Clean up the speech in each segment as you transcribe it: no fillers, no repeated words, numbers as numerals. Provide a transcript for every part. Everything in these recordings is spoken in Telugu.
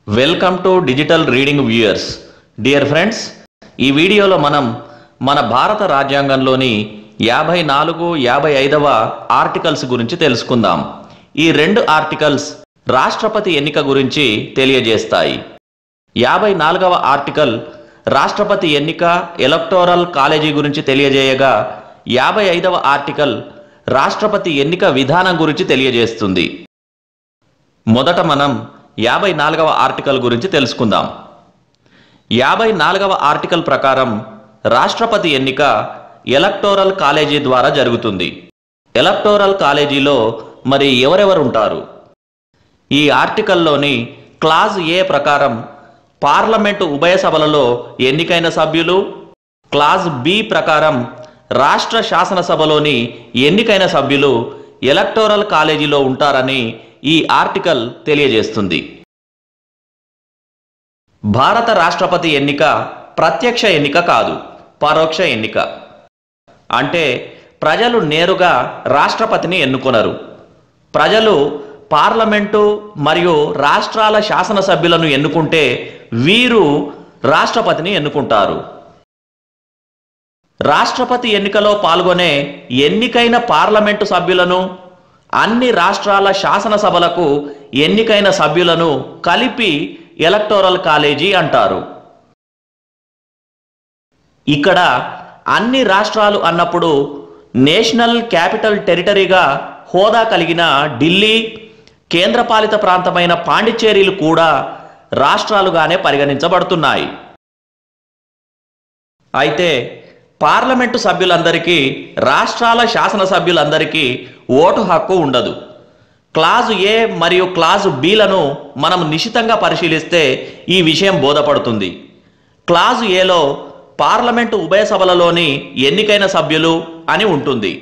Welcome to digital reading viewers. Dear friends, ఈ వీడియోలో మనం మన భారత రాజ్యాంగంలోని 54, 55వ ఆర్టికల్స్ గురించి తెలుసుకుందాం. ఈ రెండు ఆర్టికల్స్ రాష్ట్రపతి ఎన్నిక గురించి తెలియజేస్తాయి. 54వ ఆర్టికల్ రాష్ట్రపతి ఎన్నిక ఎలక్టోరల్ కాలేజీ గురించి తెలియజేయగా 55వ ఆర్టికల్ రాష్ట్రపతి ఎన్నిక విధానం గురించి తెలియజేస్తుంది. మొదట మనం 54వ ఆర్టికల్ గురించి తెలుసుకుందాం. 54వ ఆర్టికల్ ప్రకారం రాష్ట్రపతి ఎన్నిక ఎలక్టోరల్ కాలేజీ ద్వారా జరుగుతుంది. ఎలక్టోరల్ కాలేజీలో మరి ఎవరెవరు ఉంటారు? ఈ ఆర్టికల్లోని క్లాజ్ ఏ ప్రకారం పార్లమెంటు ఉభయ సభలలో ఎన్నికైన సభ్యులు, క్లాజ్ బి ప్రకారం రాష్ట్ర శాసనసభలోని ఎన్నికైన సభ్యులు ఎలక్టోరల్ కాలేజీలో ఉంటారని ఈ ఆర్టికల్ తెలియజేస్తుంది. భారత రాష్ట్రపతి ఎన్నిక ప్రత్యక్ష ఎన్నిక కాదు, పరోక్ష ఎన్నిక. అంటే ప్రజలు నేరుగా రాష్ట్రపతిని ఎన్నుకొనరు. ప్రజలు పార్లమెంటు మరియు రాష్ట్రాల శాసనసభ్యులను ఎన్నుకుంటే వీరు రాష్ట్రపతిని ఎన్నుకుంటారు. రాష్ట్రపతి ఎన్నికలో పాల్గొనే ఎన్నికైన పార్లమెంటు సభ్యులను, అన్ని రాష్ట్రాల శాసనసభలకు ఎన్నికైన సభ్యులను కలిపి ఎలక్టోరల్ కాలేజీ అంటారు. ఇక్కడ అన్ని రాష్ట్రాలు అన్నప్పుడు నేషనల్ క్యాపిటల్ టెరిటరీగా హోదా కలిగిన ఢిల్లీ, కేంద్రపాలిత ప్రాంతమైన పాండిచ్చేరీలు కూడా రాష్ట్రాలుగానే పరిగణించబడుతున్నాయి. అయితే పార్లమెంటు సభ్యులందరికీ, రాష్ట్రాల శాసనసభ్యులందరికీ ఓటు హక్కు ఉండదు. క్లాజు ఏ మరియు క్లాజు బిలను మనం నిశితంగా పరిశీలిస్తే ఈ విషయం బోధపడుతుంది. క్లాజు ఏలో పార్లమెంటు ఉభయ సభలలోని ఎన్నికైన సభ్యులు అని ఉంటుంది.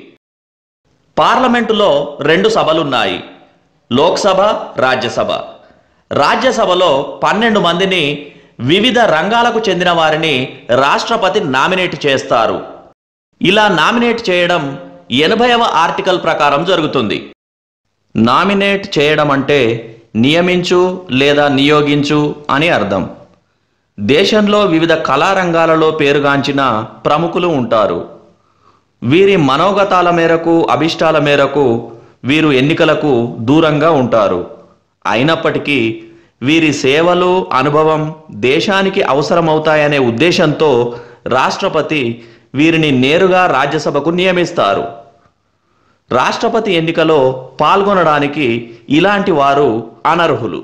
పార్లమెంటులో రెండు సభలున్నాయి, లోక్సభ, రాజ్యసభ. రాజ్యసభలో 12 మందిని వివిధ రంగాలకు చెందిన వారిని రాష్ట్రపతి నామినేట్ చేస్తారు. ఇలా నామినేట్ చేయడం 80వ ఆర్టికల్ ప్రకారం జరుగుతుంది. నామినేట్ చేయడం అంటే నియమించు లేదా నియోగించు అని అర్థం. దేశంలో వివిధ కళారంగాలలో పేరుగాంచిన ప్రముఖులు ఉంటారు. వీరి మనోగతాల మేరకు, అభిష్టాల మేరకు వీరు ఎన్నికలకు దూరంగా ఉంటారు. అయినప్పటికీ వీరి సేవలు, అనుభవం దేశానికి అవసరమవుతాయనే ఉద్దేశంతో రాష్ట్రపతి వీరిని నేరుగా రాజ్యసభకు నియమిస్తారు. రాష్ట్రపతి ఎన్నికలో పాల్గొనడానికి ఇలాంటి వారు అనర్హులు.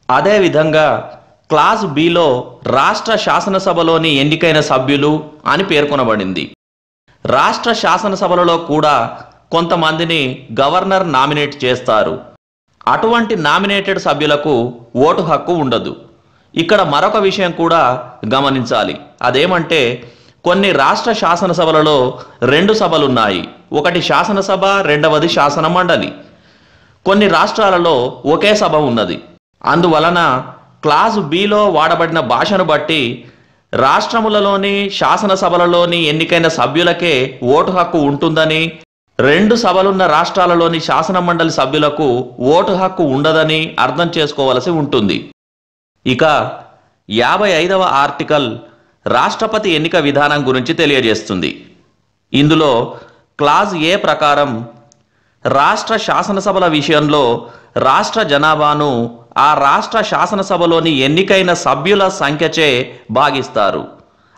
అదేవిధంగా క్లాజ్ బిలో రాష్ట్ర శాసనసభలోని ఎన్నికైన సభ్యులు అని పేర్కొనబడింది. రాష్ట్ర శాసనసభలలో కూడా కొంతమందిని గవర్నర్ నామినేట్ చేస్తారు. అటువంటి నామినేటెడ్ సభ్యులకు ఓటు హక్కు ఉండదు. ఇక్కడ మరొక విషయం కూడా గమనించాలి. అదేమంటే కొన్ని రాష్ట్ర శాసనసభలలో 2 సభలున్నాయి. ఒకటి శాసనసభ, రెండవది శాసన మండలి. కొన్ని రాష్ట్రాలలో ఒకే సభ ఉన్నది. అందువలన క్లాజ్ బిలో వాడబడిన భాషను బట్టి రాష్ట్రములలోని శాసనసభలలోని ఎన్నికైన సభ్యులకే ఓటు హక్కు ఉంటుందని, 2 సభలున్న రాష్ట్రాలలోని శాసన మండలి సభ్యులకు ఓటు హక్కు ఉండదని అర్థం చేసుకోవలసి ఉంటుంది. ఇక 55వ ఆర్టికల్ రాష్ట్రపతి ఎన్నిక విధానం గురించి తెలియజేస్తుంది. ఇందులో క్లాజ్ ఏ ప్రకారం రాష్ట్ర శాసనసభల విషయంలో రాష్ట్ర జనాభాను ఆ రాష్ట్ర శాసనసభలోని ఎన్నికైన సభ్యుల సంఖ్యచే భాగిస్తారు.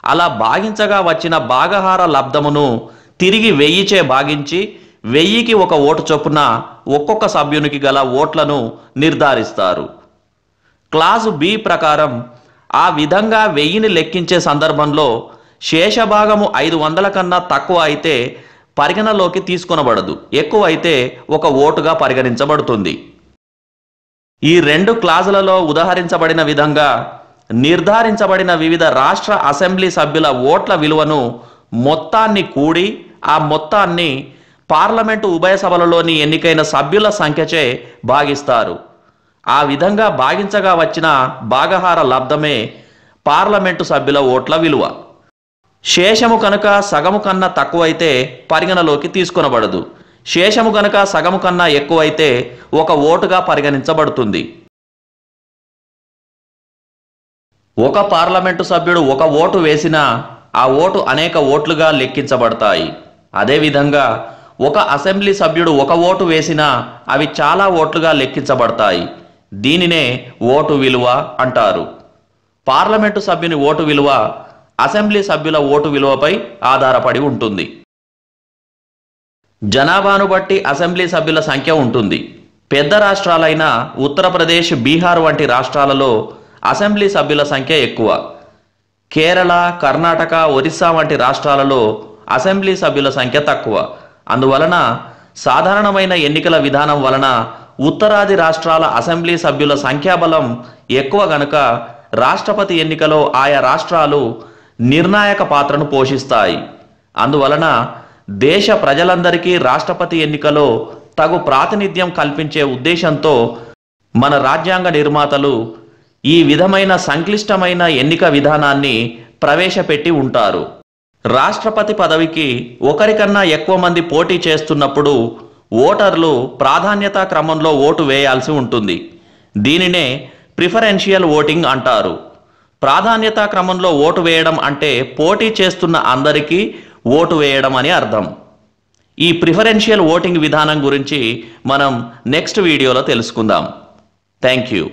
అలా భాగించగా వచ్చిన భాగహార లబ్ధమును తిరిగి 1000చే భాగించి 1000కి 1 ఓటు చొప్పున ఒక్కొక్క సభ్యునికి గల ఓట్లను నిర్ధారిస్తారు. క్లాజు బి ప్రకారం ఆ విధంగా 1000ని లెక్కించే సందర్భంలో శేషభాగము 500 కన్నా తక్కువ అయితే పరిగణలోకి తీసుకొనబడదు, ఎక్కువ అయితే 1 ఓటుగా పరిగణించబడుతుంది. ఈ 2 క్లాజులలో ఉదహరించబడిన విధంగా నిర్ధారించబడిన వివిధ రాష్ట్ర అసెంబ్లీ సభ్యుల ఓట్ల విలువను మొత్తాన్ని కూడి ఆ మొత్తాన్ని పార్లమెంటు ఉభయ సభలలోని ఎన్నికైన సభ్యుల సంఖ్యచే భాగిస్తారు. ఆ విధంగా భాగించగా వచ్చిన భాగహార లబ్ధమే పార్లమెంటు సభ్యుల ఓట్ల విలువ. శేషము కనుక సగము కన్నా తక్కువైతే పరిగణలోకి తీసుకొనబడదు. శేషము గనక సగము కన్నా ఎక్కువైతే 1 ఓటుగా పరిగణించబడుతుంది. ఒక పార్లమెంటు సభ్యుడు ఒక ఓటు వేసినా ఆ ఓటు అనేక ఓట్లుగా లెక్కించబడతాయి. అదేవిధంగా ఒక అసెంబ్లీ సభ్యుడు ఒక ఓటు వేసినా అవి చాలా ఓట్లుగా లెక్కించబడతాయి. దీనినే ఓటు విలువ అంటారు. పార్లమెంటు సభ్యుని ఓటు విలువ అసెంబ్లీ సభ్యుల ఓటు విలువపై ఆధారపడి ఉంటుంది. జనాభాను బట్టి అసెంబ్లీ సభ్యుల సంఖ్య ఉంటుంది. పెద్ద రాష్ట్రాలైన ఉత్తరప్రదేశ్, బీహార్ వంటి రాష్ట్రాలలో అసెంబ్లీ సభ్యుల సంఖ్య ఎక్కువ. కేరళ, కర్ణాటక, ఒరిస్సా వంటి రాష్ట్రాలలో అసెంబ్లీ సభ్యుల సంఖ్య తక్కువ. అందువలన సాధారణమైన ఎన్నికల విధానం వలన ఉత్తరాది రాష్ట్రాల అసెంబ్లీ సభ్యుల సంఖ్యాబలం ఎక్కువ గనుక రాష్ట్రపతి ఎన్నికలో ఆయా రాష్ట్రాలు నిర్ణాయక పాత్రను పోషిస్తాయి. అందువలన దేశ ప్రజలందరికీ రాష్ట్రపతి ఎన్నికలో తగు ప్రాతినిధ్యం కల్పించే ఉద్దేశంతో మన రాజ్యాంగ నిర్మాతలు ఈ విధమైన సంక్లిష్టమైన ఎన్నిక విధానాన్ని ప్రవేశపెట్టి ఉంటారు. రాష్ట్రపతి పదవికి ఒకరికన్నా ఎక్కువ మంది పోటీ చేస్తున్నప్పుడు ఓటర్లు ప్రాధాన్యతా క్రమంలో ఓటు వేయాల్సి ఉంటుంది. దీనినే ప్రిఫరెన్షియల్ ఓటింగ్ అంటారు. ప్రాధాన్యతా క్రమంలో ఓటు వేయడం అంటే పోటీ చేస్తున్న అందరికీ ఓటు వేయడం అని అర్థం. ఈ ప్రిఫరెన్షియల్ ఓటింగ్ విధానం గురించి మనం నెక్స్ట్ వీడియోలో తెలుసుకుందాం. Thank you.